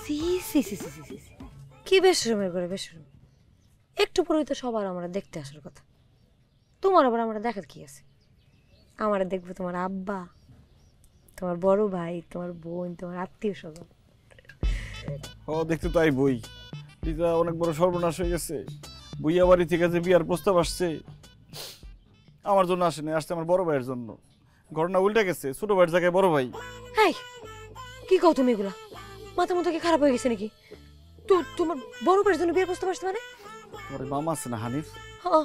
C সি সি সি সি সি কি বেশরমের করে বেশরম। একটু পরেই তো সবার আমরা দেখতে আসার কথা, তোমার আবার আমরা দেখার কি আছে? আমার দেখবো তোমার আব্বা, তোমার বড় ভাই, তোমার বোন, তোমার আত্মীয় স্বজন। ও দেখতে তো আই বই লিজা অনেক বড় সর্বনাশ হয়ে গেছে। বুইয়া বাড়ি থেকে যে বিয়ার প্রস্তাব আসছে আমার জন্য আসেনি, আসছে আমার বড় ভাইয়ের জন্য। ঘটনা উল্টে গেছে, ছোট ভাইয়ের জায়গায় বড় ভাই। হাই কি কও তুমি এগুলা? মাথা মতো কি খারাপ হয়ে গেছে নাকি? তোমার বড় ভাইয়ের জন্য বিয়ের প্রস্তাব আসছে মানে? তোমার মামা আছে না হানিফ, হ্যাঁ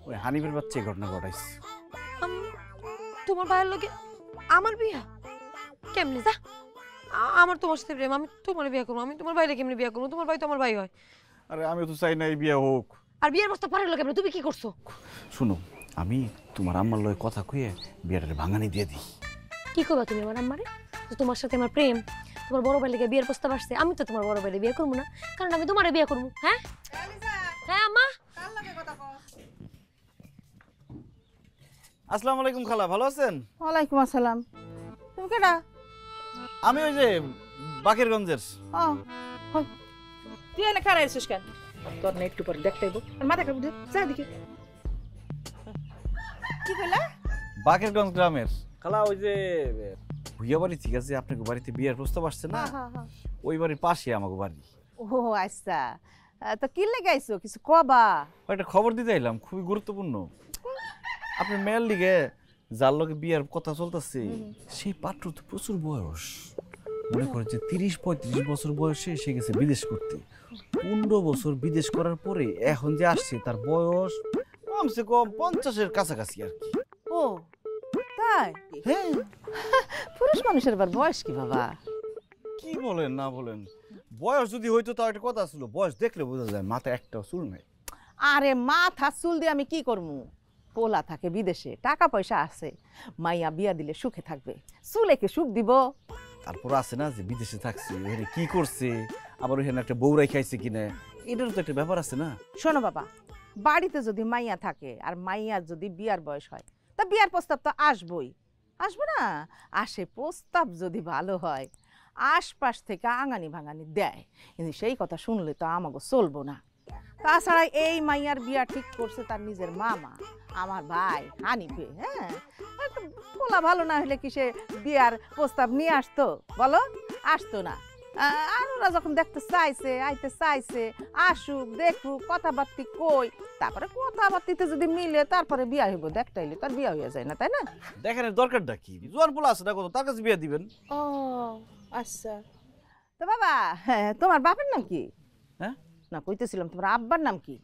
ওই হানিফের বাচ্চা ঘটনা ঘটাইছে। তোমার ভাইয়ের লোকে আমার বিয়া কেমনে? যা আমার তোমার সাথে প্রেম, আমি তোমার বিয়ে করবো। আমি তোমার ভাইরে কেমনে বিয়ে করবো? তোমার ভাই তো আমার ভাই হয়। আরে আমি তো চাই না এই বিয়ে হোক। আর বিয়ের প্রস্তাব পারেন লোক তুমি কি করছো? শুনো, আমি তোমার আম্মার লয় কথা কয়ে বিয়েটারে ভাঙানি দিয়ে দিই। কি করবা তুমি আমার আম্মারে? তোমার সাথে আমার প্রেম, তোমার বড় ভাই লেগে বিয়ের প্রস্তাব আসছে, আমি তো তোমার বড় ভাইরে বিয়ে করবো না, কারণ আমি তোমারে বিয়ে করবো। হ্যাঁ হ্যাঁ আম্মা। আসসালামু আলাইকুম খালা, ভালো আছেন? ওয়ালাইকুম আসসালাম। তুমি কেডা? আমি ওই যে বাকেরগঞ্জের। ও হয়, তুই এনে খারাপ আছিস কেন? তোর না একটু পরে দেখতে আইবো আর মাথা খারাপ যা দিকে। কি কইলা? বাকেরগঞ্জ গ্রামের খালা, ওই যে ভুইয়া বাড়ি ঠিক আছে, আপনাকে বাড়িতে বিয়ের প্রস্তাব আসছে না, ওই বাড়ির পাশে আমাকে বাড়ি। ও আচ্ছা, তো কি লেগে আইছো? কিছু কবা? একটা খবর দিতে এলাম, খুবই গুরুত্বপূর্ণ। আপনার মেয়ের লিগে যার লগে বিয়ের কথা চলতেছে সেই পাত্র তো প্রচুর বয়স, মনে করে যে 30-35 বছর বয়সে এসে গেছে বিদেশ করতে। 15 বছর বিদেশ করার পরে এখন যে আসছে তার বয়স কমসে কম 50-এর কাছাকাছি আর কি। ও তাই? হ্যাঁ, পুরুষ মানুষের আবার বয়স কি বাবা? কি বলেন না বলেন, বয়স যদি হইতো তাও একটা কথা ছিল, বয়স দেখলে বোঝা যায় মাথা একটা চুল নাই। আরে মাথা চুল দিয়ে আমি কি করবো? পোলা থাকে বিদেশে, টাকা পয়সা আছে, মাইয়া বিয়া দিলে সুখে থাকবে, চুলে কি সুখ দিব? তারপর আছে না যে বিদেশে থাকছে, ওখানে কি করছে, আবার ওখানে একটা বউরাই খাইছে কিনা, এটারও তো একটা ব্যাপার আছে না। শোনো বাবা, বাড়িতে যদি মাইয়া থাকে আর মাইয়ার যদি বিয়ার বয়স হয়, তা বিয়ার প্রস্তাব তো আসবই, আসবে না? আসে প্রস্তাব যদি ভালো হয়, আশপাশ থেকে আঙানি ভাঙানি দেয়, কিন্তু সেই কথা শুনলে তো আমাকে চলবো না। তাছাড়া এই মাইয়ার বিয়া ঠিক করছে তার নিজের মামা, আমার ভাই হানিফে। হ্যাঁ, পোলা ভালো না হলে কি সে বিয়ার প্রস্তাব নিয়ে আসতো বলো? আসতো না। আর ওরা যখন দেখতে চাইছে, আইতে চাইছে, আসুক দেখুক, কথাবার্তি কই, তারপরে কথাবার্তিতে যদি মিলে তারপরে বিয়া হইব। দেখটাইলে তার বিয়া হইয়া যায় না, তাই না? দেখানোর দরকারটা কি? জোয়ান পোলা আছে না কত, তার কাছে বিয়ে দিবেন। ও আচ্ছা, তো বাবা হ্যাঁ, তোমার বাপের নাম কি? হ্যাঁ না কইতেছিলাম তোমার আব্বার নাম কি?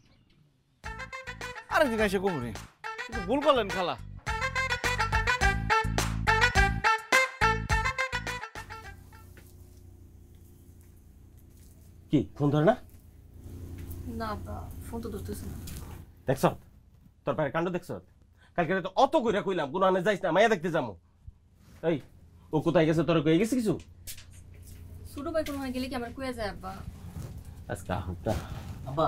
আরে দিন এসে কমরে ভুল করলেন খালা। কি ফোন ধরে না? না ফোন তো ধরতেছে না। দেখছ তোর পায়ের কাণ্ড দেখছ? কালকে তো অত কইরা কইলাম কোনো আনে যাইস না, মাইয়া দেখতে যাবো। এই ও কোথায় গেছে? তোর কয়ে গেছে কিছু? ছোট ভাই কোনো গেলে কি আমার কয়ে যায় আব্বা? আজকে আহুক না আব্বা।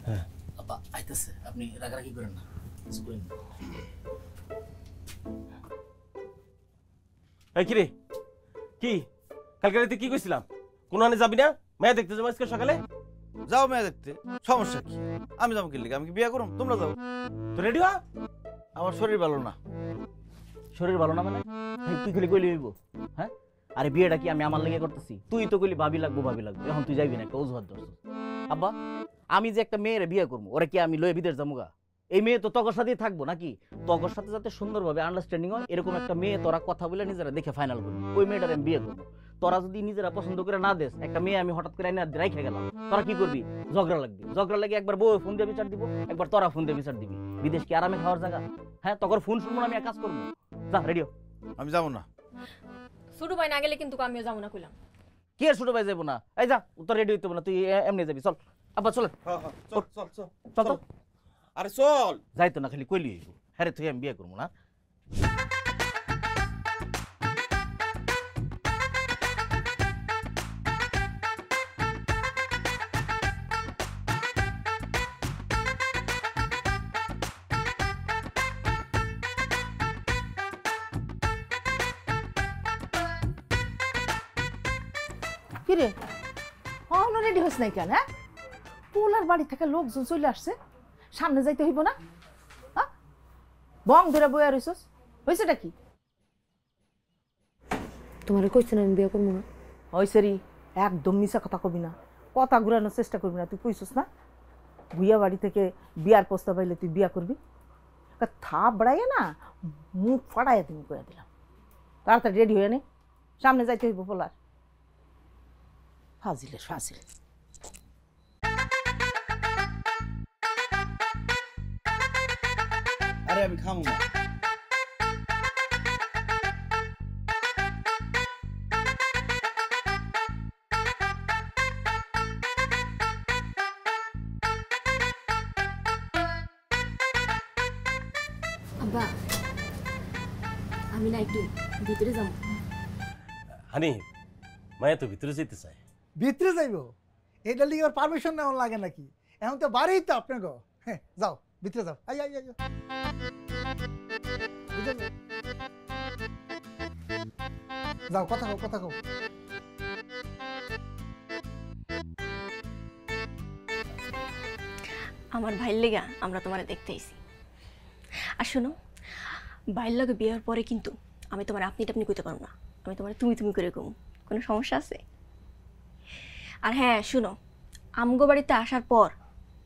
হ্যাঁ আব্বা আইতেছে, আপনি রাগারাগি করেন না, কিছু করেন না। এই কিরে কি কালকে রাতে কি কইছিলাম? কোনো আনে যাবি না, মাইয়া দেখতে যাবো আজকে সকালে? যাও মেয়ে দেখতে, সমস্যা কি? আমি যাবো কি লিগে? আমি কি বিয়ে করুম? তোমরা যাও। তো রেডি হ। আমার শরীর ভালো না। শরীর ভালো না মানে? তুই খালি কইলি হইব? হ্যাঁ, আরে বিয়েটা কি আমি আমার লেগে করতেছি? তুই তো কইলি ভাবি লাগবো ভাবি লাগবো, এখন তুই যাইবি না, একটা অজুহাত ধরছিস। আব্বা আমি যে একটা মেয়ের বিয়ে করবো, ওরা কি আমি লয়ে বিদেশ যাবো গা? এই মেয়ে তো তগর সাথেই থাকবো নাকি? তগর সাথে যাতে সুন্দরভাবে আন্ডারস্ট্যান্ডিং হয় এরকম একটা মেয়ে তোরা কথা বলে নিজেরা দেখে ফাইনাল করবি, ওই মেয়েটার আমি বিয়ে করবো। তোরা যদি নিজেরা পছন্দ করে না দেস, একটা মেয়ে আমি হঠাৎ করে আইনা রাইখে গেলাম, তোরা কি করবি? ঝগড়া লাগবে, ঝগড়া লাগে একবার বউ ফোন দিয়ে বিচার দিব, একবার তোরা ফোন দিয়ে বিচার দিবি। বিদেশ কি আরামে খাওয়ার জায়গা? হ্যাঁ, তখন ফোন শুনবো না, আমি এক কাজ করবো। যা রেডিও। আমি যাবো না। ছোট ভাই না গেলে কিন্তু আমিও যাবো না কইলাম। কি আর ছোট ভাই যাবো না? এই যা, তোর রেডি হইতে হবে না, তুই এমনি যাবি। চল আব্বা চল চল চল চল চল তো। আরে চল। যাইতো না, খালি কইলি হইব। হ্যাঁ রে, তুই আমি বিয়ে করবো না। কিরে রেডি হস নাই কেন? হ্যাঁ, পোলার বাড়ি থেকে লোকজন চলে আসছে, সামনে যাইতে হইব না? হ্যাঁ, বং ধরে বইয়া রইছস, হয়েছেটা কি? তোমার কইছেন আমি বিয়ে করবো না। হয়েছে রি, একদম মিশা কথা কবি না, কথা ঘুরানোর চেষ্টা করবি না। তুই কইছস না বুইয়া বাড়ি থেকে বিয়ার প্রস্তাব আইলে তুই বিয়া করবি? থাপ বাড়াইয়া না মুখ ফাড়াইয়া তুমি কইয়া দিলাম। তাড়াতাড়ি রেডি হয়ে নে, সামনে যাইতে হইব পোলার। ফাজিলের ফাজিল। আরে আমি খামু না। আব্বা আমি না একটু ভিতরে যাবো। হানি মায়া তো ভিতরে যেতে চায়। ভিতরে যাইব? এইটা লিগে আর পারমিশন নেওয়া লাগে নাকি? এখন তো বাড়িই তো আপনার গো। হ্যাঁ, যাও ভিতরে যাও। আই আই আই ভিতরে যাও। যাও, কথা কও, কথা কও। আমার ভাইয়ের লেগা আমরা তোমারে দেখতে আইছি। আর শোনো, ভাইয়ের লগে বিয়ের পরে কিন্তু আমি তোমার আপনি টাপনি কইতে পারবো না, আমি তোমার তুমি তুমি করে কম। কোনো সমস্যা আছে? আর হ্যাঁ শোনো, আমগো বাড়িতে আসার পর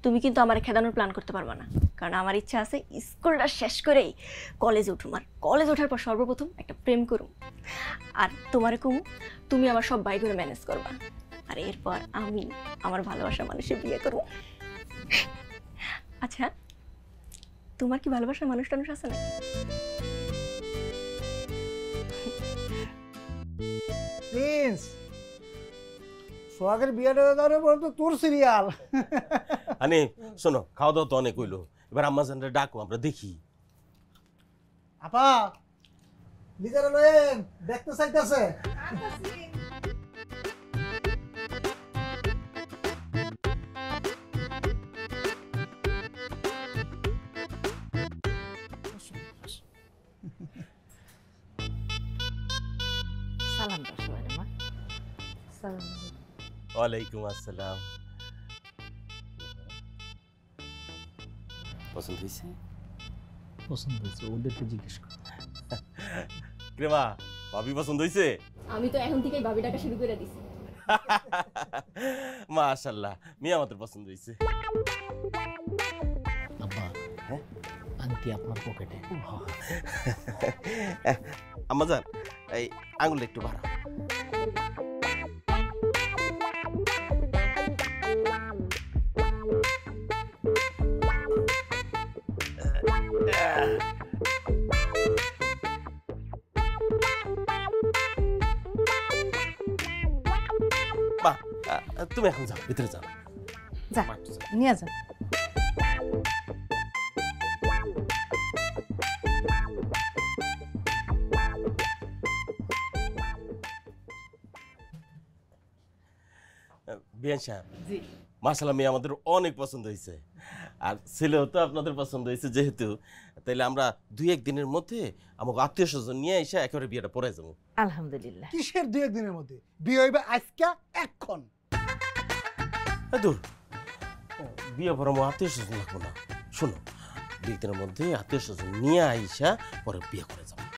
তুমি কিন্তু আমার খেদানোর প্ল্যান করতে পারবে না, কারণ আমার ইচ্ছা আছে স্কুলটা শেষ করেই কলেজে উঠুম, আর কলেজ ওঠার পর সর্বপ্রথম একটা প্রেম করুম। আর তোমারে কমু, তুমি আমার সব ভাই করে ম্যানেজ করবা, আর এরপর আমি আমার ভালোবাসা মানুষের বিয়ে করব। আচ্ছা, তোমার কি ভালোবাসার মানুষ টানুষ আছে না? প্রিন্স, সোহাগের বিয়েটা দেওয়ার পর তো তোর সিরিয়াল। হানি শোনো, খাওয়া দাওয়া তো অনেক হইলো, এবার আম্মা জানরে ডাকো, আমরা দেখি। আপা, লিজারে লয়েন, দেখতে চাইতেছে। সালাম দাও সবাই মা। সালাম। ওয়ালাইকুম আসসালাম। পছন্দ হয়েছে? পছন্দ হয়েছে, ওদেরকে জিজ্ঞেস কর। ক্রেমা, ভাবি পছন্দ হয়েছে? আমি তো এখন থেকেই ভাবি ডাকা শুরু করে দিছি। মাশাআল্লাহ, মেয়ে আমাদের পছন্দ হয়েছে। আব্বা, হ্যাঁ? আংটি আপনার পকেটে। আম্মা জান, এই আঙুল একটু বাড়াও। বাহ, তুমি এখন যাও, ভিতরে যাও। যা, নিয়ে যা। বিয়ান সাহেব, জি। মাশাআল্লাহ, মেয়ে আমাদের অনেক পছন্দ হয়েছে, আর ছেলেও তো আপনাদের পছন্দ হয়েছে যেহেতু, তাইলে আমরা 2-1 দিনের মধ্যে আমাকে আত্মীয় স্বজন নিয়ে এসে একেবারে বিয়েটা পড়াই যাবো। আলহামদুলিল্লাহ। কিসের 2-1 দিনের মধ্যে? বিয়ে হইবে আজকে এখন। দূর, বিয়ে পড়াবো, আত্মীয় স্বজন লাগবো না। শোনো, 2 দিনের মধ্যে আত্মীয় স্বজন নিয়ে আইসা পরে বিয়ে করে